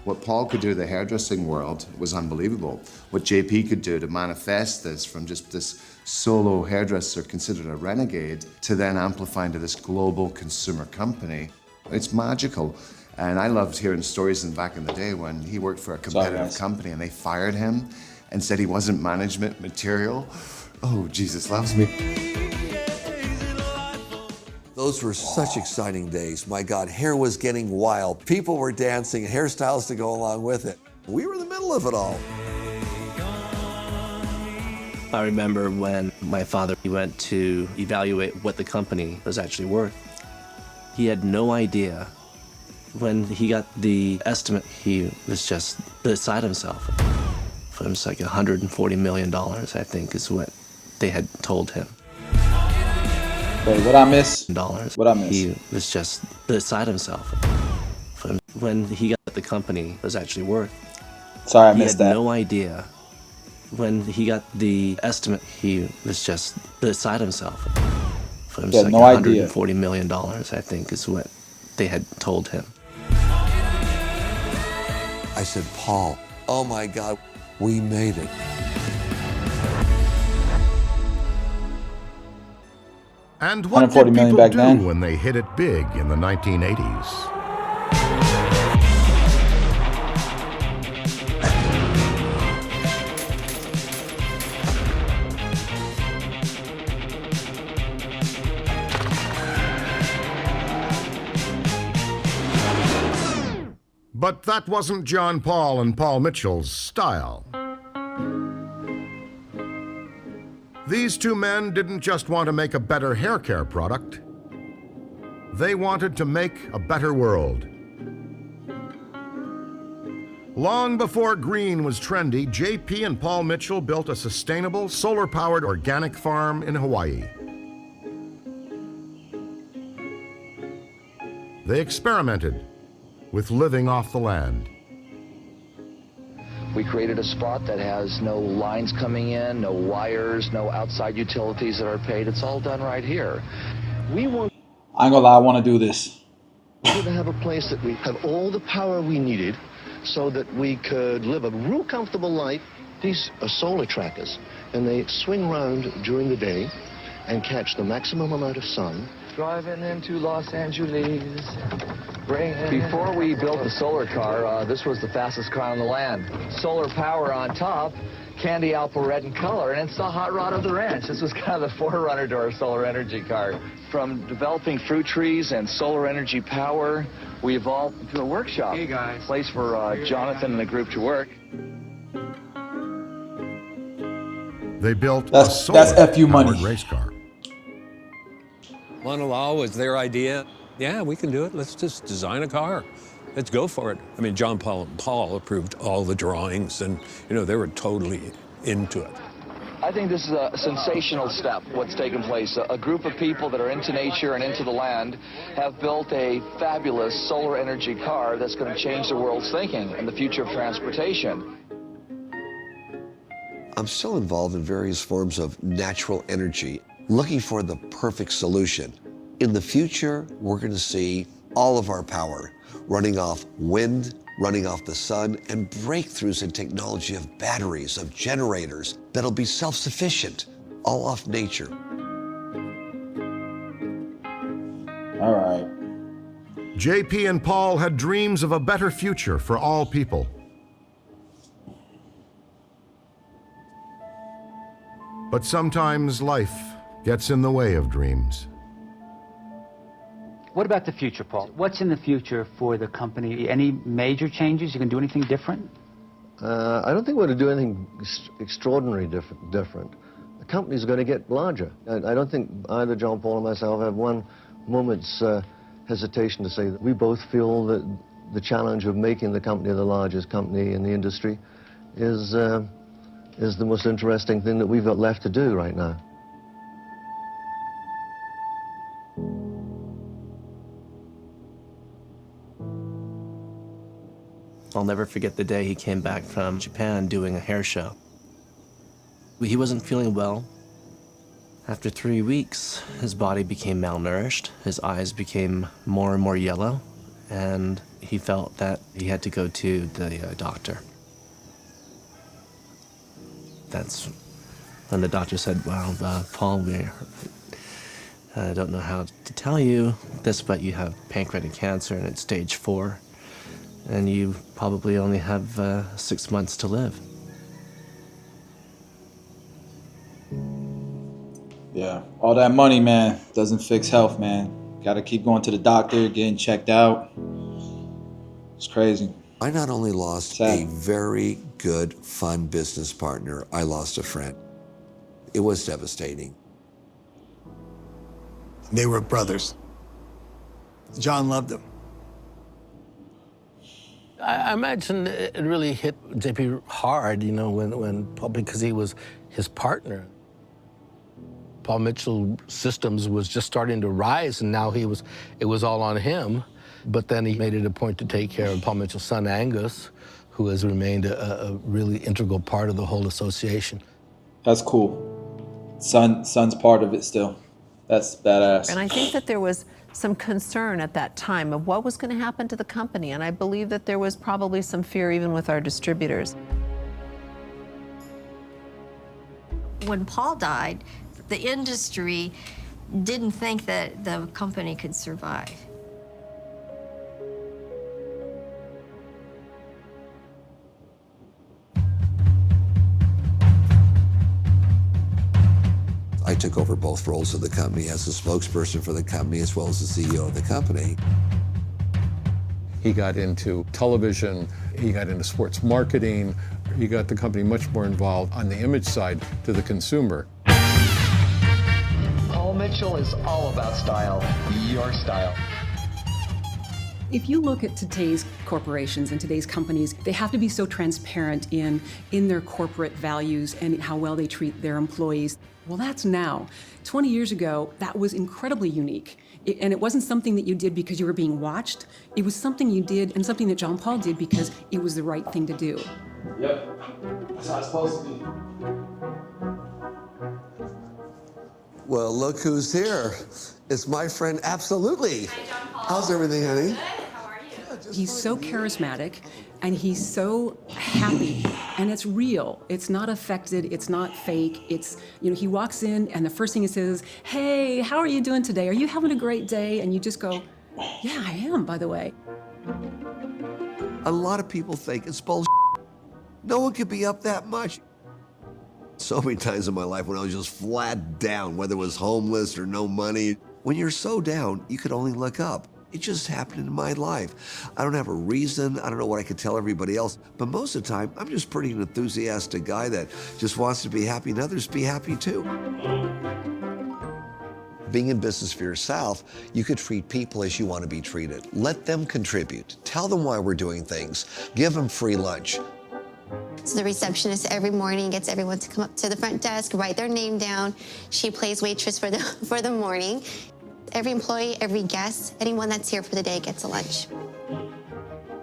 What Paul could do to the hairdressing world was unbelievable. What JP could do to manifest this from just this solo hairdresser considered a renegade to then amplify into this global consumer company, it's magical. And I loved hearing stories back in the day when he worked for a competitive company and they fired him and said he wasn't management material. Oh, Jesus loves me. Those were such exciting days. My God, hair was getting wild. People were dancing, hairstyles to go along with it. We were in the middle of it all. I remember when my father went to evaluate what the company was actually worth. He had no idea. When he got the estimate, he was just beside himself. It was like $140 million, I think, is what they had told him. Wait, what I miss? What I miss? He was just beside himself. When he got the company was actually worth. Sorry, I missed that. He had no idea. When he got the estimate, he was just beside himself. It was like $140 million, I think, is what they had told him. I said, Paul, oh my God, we made it. And what did 140 million people back do then? when they hit it big in the 1980s? But that wasn't John Paul and Paul Mitchell's style. These two men didn't just want to make a better hair care product. They wanted to make a better world. Long before green was trendy, JP and Paul Mitchell built a sustainable, solar-powered organic farm in Hawaii. They experimented with living off the land. We created a spot that has no lines coming in, no wires, no outside utilities that are paid. It's all done right here. We want I ain't gonna lie, I want to do this. to have a place that we have all the power we needed so that we could live a real comfortable life. These are solar trackers, and they swing around during the day and catch the maximum amount of sun. driving into Los Angeles. Before we built the solar car, this was the fastest car on the land. Solar power on top, candy apple red in color, and it's the hot rod of the ranch. This was kind of the forerunner to our solar energy car. From developing fruit trees and solar energy power, we evolved into a workshop. Hey guys. Place for Jonathan and the group to work. They built that's FU money. Race car. Monolao was their idea. Yeah, we can do it. Let's just design a car. Let's go for it. I mean, John Paul and Paul approved all the drawings, and you know they were totally into it. I think this is a sensational step, what's taken place. A group of people that are into nature and into the land have built a fabulous solar energy car that's going to change the world's thinking and the future of transportation. I'm still involved in various forms of natural energy, looking for the perfect solution. In the future, we're going to see all of our power running off wind, running off the sun, and breakthroughs in technology of batteries, of generators that'll be self-sufficient, all off nature. All right. JP and Paul had dreams of a better future for all people. But sometimes life gets in the way of dreams. What about the future, Paul? What's in the future for the company? Any major changes? You can do anything different? I don't think we're going to do anything extraordinary different. The company's going to get larger. I don't think either John Paul or myself have one moment's hesitation to say that we both feel that the challenge of making the company the largest company in the industry is the most interesting thing that we've got left to do right now. I'll never forget the day he came back from Japan doing a hair show. He wasn't feeling well. After 3 weeks, his body became malnourished, his eyes became more and more yellow, and he felt that he had to go to the doctor. That's when the doctor said, well, Paul, I don't know how to tell you this, but you have pancreatic cancer and it's stage 4. And you probably only have 6 months to live. Yeah, all that money, man, doesn't fix health, man. Got to keep going to the doctor, getting checked out. It's crazy. I not only lost a very good, fun business partner, I lost a friend. It was devastating. They were brothers. John loved them. I imagine it really hit JP hard, you know, when Paul, because he was his partner. Paul Mitchell Systems was just starting to rise, and now it was all on him. But then he made it a point to take care of Paul Mitchell's son, Angus, who has remained a really integral part of the whole association. That's cool. Son's part of it still. That's badass. And I think that there was some concern at that time of what was going to happen to the company. And I believe that there was probably some fear even with our distributors. When Paul died, the industry didn't think that the company could survive. I took over both roles of the company as the spokesperson for the company as well as the CEO of the company. He got into television, he got into sports marketing, he got the company much more involved on the image side to the consumer. Paul Mitchell is all about style, your style. If you look at today's corporations and today's companies, they have to be so transparent in their corporate values and how well they treat their employees. Well, that's now. 20 years ago, that was incredibly unique. And it wasn't something that you did because you were being watched. It was something you did and something that John Paul did because it was the right thing to do. Yep, that's how it's supposed to be. Well, look who's here. It's my friend, Absolutely. Hi, John Paul. How's everything, honey? Good. How are you? He's so charismatic and he's so happy, and it's real. It's not affected, it's not fake. It's, you know, he walks in and the first thing he says, "Hey, how are you doing today? Are you having a great day?" And you just go, "Yeah, I am, by the way." A lot of people think it's bullshit. No one could be up that much. So many times in my life when I was just flat down, whether it was homeless or no money, when you're so down, you could only look up. It just happened in my life. I don't have a reason. I don't know what I could tell everybody else. But most of the time, I'm just pretty an enthusiastic guy that just wants to be happy and others be happy too. Being in business for yourself, you could treat people as you want to be treated. Let them contribute. Tell them why we're doing things. Give them free lunch. So the receptionist every morning gets everyone to come up to the front desk, write their name down. She plays waitress for the morning. Every employee, every guest, anyone that's here for the day gets a lunch.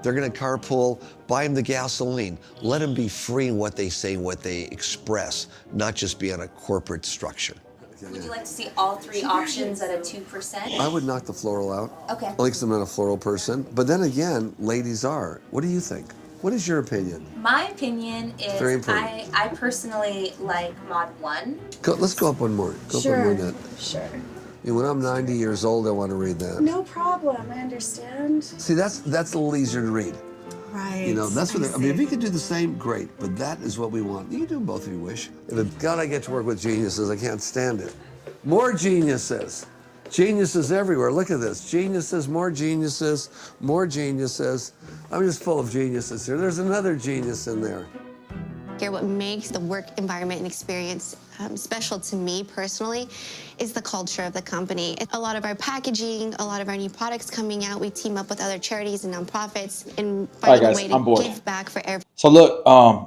They're going to carpool, buy them the gasoline. Let them be free in what they say, what they express, not just be on a corporate structure. Would you like to see all three options at a 2%? I would knock the floral out. Okay. At least I'm not a floral person. But then again, ladies are. What do you think? What is your opinion? My opinion is Very important. I personally like Mod 1. Let's go up one more. Go up one more net. Sure. And when I'm 90 years old, I want to read that. No problem, I understand. See, that's a little easier to read. Right. You know, that's what I mean, if you could do the same, great. But that is what we want. You can do them both if you wish. If God, I get to work with geniuses, I can't stand it. More geniuses. Geniuses everywhere. Look at this. Geniuses, more geniuses, more geniuses. I'm just full of geniuses here. There's another genius in there. Here, what makes the work environment and experience special to me personally is the culture of the company. A lot of our packaging, a lot of our new products coming out, we team up with other charities and nonprofits and finding a way to give back for everyone. So look,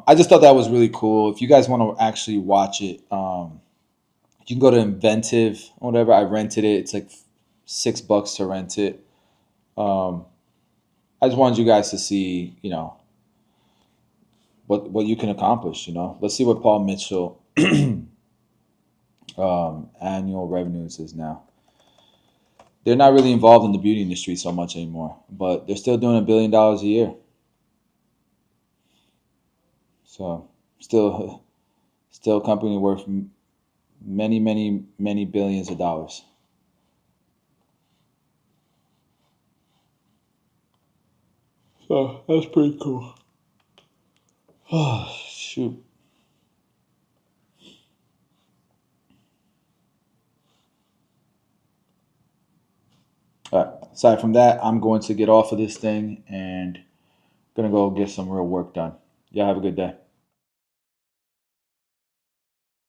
I just thought that was really cool. If you guys want to actually watch it, you can go to Inventive, whatever. I rented it. It's like $6 to rent it. I just wanted you guys to see, you know, what you can accomplish. You know, let's see what Paul Mitchell annual revenues is now. They're not really involved in the beauty industry so much anymore, but they're still doing $1 billion a year. So still a company worth many, many, many billions of dollars. So that's pretty cool. Oh, shoot. Aside from that, I'm going to get off of this thing and gonna go get some real work done. Y'all have a good day.